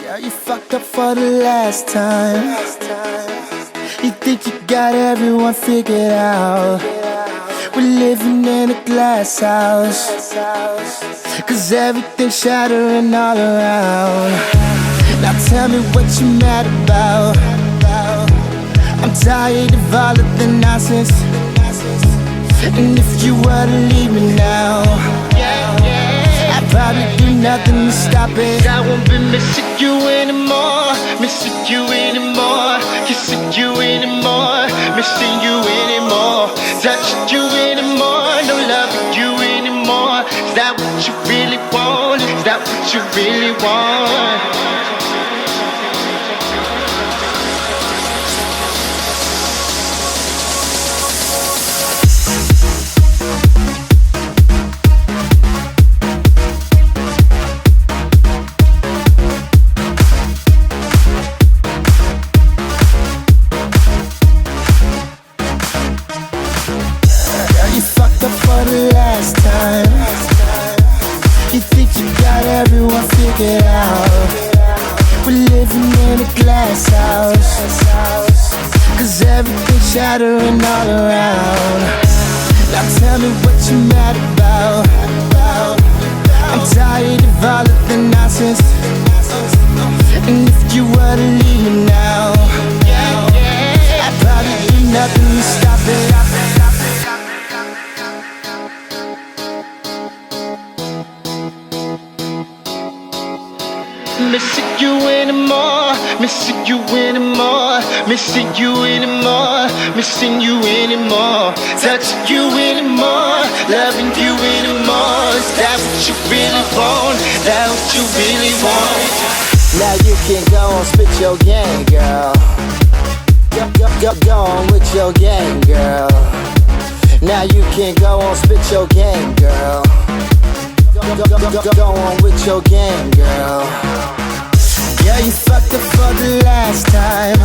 Yeah, you fucked up for the last time. You think you got everyone figured out. We're living in a glass house, 'cause everything's shattering all around. Now tell me what you mad about. I'm tired of all of the nonsense. And if you were to leave me now, I'd probably do nothing to stop it. I won't be missing you anymore, missing you anymore, kissing you anymore, missing you anymore, touching you anymore, no loving you anymore. Is that what you really want? Is that what you really want? You fucked up for the last time. You think you got everyone figured out. We're living in a glass house, 'cause everything's shattering all around. Now tell me what you mad about. I'm tired of all of the nonsense. And if you were to leave me now, I'd probably do nothing to stop it. Missing you anymore, missing you anymore, missing you anymore, missing you anymore, touching you anymore, loving you anymore. Is that what you really want? That what you really want? Now you can go and spit your game, girl. Go on with your game, girl. Now you can go and spit your game, girl. Go on with your game, girl. Yeah, you fucked up for the last time.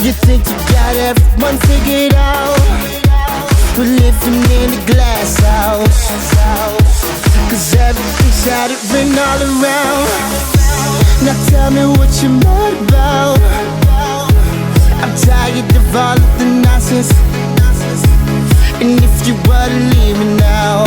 You think you got everyone figured out. We're living in a glass house, 'cause everything's shattering all around. Now tell me what you're mad about. I'm tired of all of the nonsense. And if you were to leave me now,